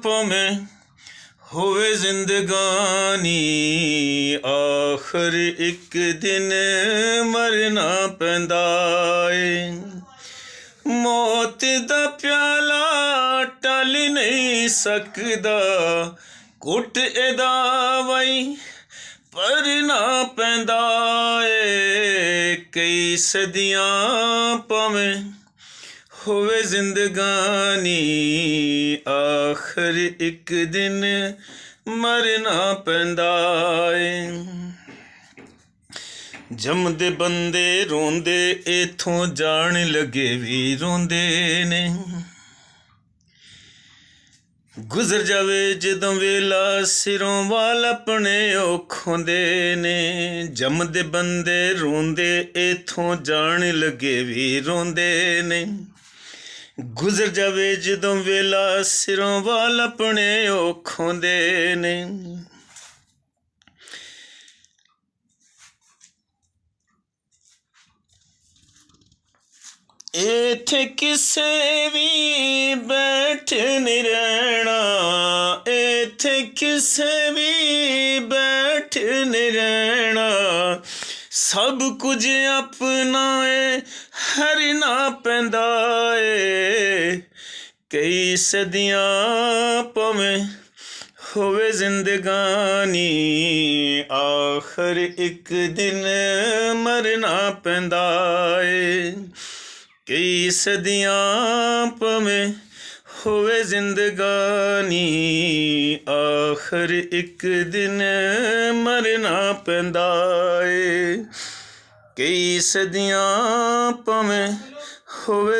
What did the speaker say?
ਭਾਵੇਂ ਹੋਵੇ ਜ਼ਿੰਦਗਾਨੀ, ਆਖਰ ਇੱਕ ਦਿਨ ਮਰਨਾ ਪੈਂਦਾ ਏ। ਮੌਤ ਦਾ ਪਿਆਲਾ ਟਲ ਨਹੀਂ ਸਕਦਾ, ਘੁੱਟ ਇਹਦਾ ਵਈ ਭਰਨਾ ਪੈਂਦਾ ਏ। ਕਈ ਸਦੀਆਂ ਭਾਵੇਂ ਹੋਵੇ ਜ਼ਿੰਦਗਾਨੀ, ਆਖਰ ਇੱਕ ਦਿਨ ਮਰਨਾ ਪੈਂਦਾ ਏ। ਜੰਮਦੇ ਬੰਦੇ ਰੋਂਦੇ, ਇੱਥੋਂ ਜਾਣ ਲੱਗੇ ਵੀ ਰੋਂਦੇ ਨੇ। ਗੁਜ਼ਰ ਜਾਵੇ ਜਦੋਂ ਵੇਲਾ, ਸਿਰੋਂ ਵਾਲ ਆਪਣੇ ਉਹ ਖੋਂਦੇ ਨੇ। ਜੰਮਦੇ ਬੰਦੇ ਰੋਂਦੇ, ਇੱਥੋਂ ਜਾਣ ਲੱਗੇ ਵੀ ਰੋਂਦੇ ਨੇ। ਗੁਜ਼ਰ ਜਾਵੇ ਜਦੋਂ ਵੇਲਾ, ਸਿਰੋਂ ਵਾਲ ਆਪਣੇ ਉਹ ਖੋਂਦੇ ਨੇ। ਇੱਥੇ ਕਿਸੇ ਵੀ ਬੈਠ ਨਹੀਂ ਰਹਿਣਾ, ਇੱਥੇ ਕਿਸੇ ਵੀ ਬੈਠ ਨਹੀਂ ਰਹਿਣਾ। ਸਭ ਕੁਝ ਆਪਣਾ ਏ, ਹਰਨਾ ਪੈਂਦਾ ਏ। ਕਈ ਸਦੀਆਂ ਭਾਵੇਂ ਹੋਵੇ ਜ਼ਿੰਦਗਾਨੀ, ਆਖਰ ਇੱਕ ਦਿਨ ਮਰਨਾ ਪੈਂਦਾ ਏ। ਕਈ ਸਦੀਆਂ ਭਾਵੇਂ ਹੋਵੇ ਜ਼ਿੰਦਗਾਨੀ, ਆਖਰ ਇੱਕ ਦਿਨ ਮਰਨਾ ਪੈਂਦਾ ਏ। ਕਈ ਸਦੀਆਂ ਭਾਵੇਂ ਹੋਵੇ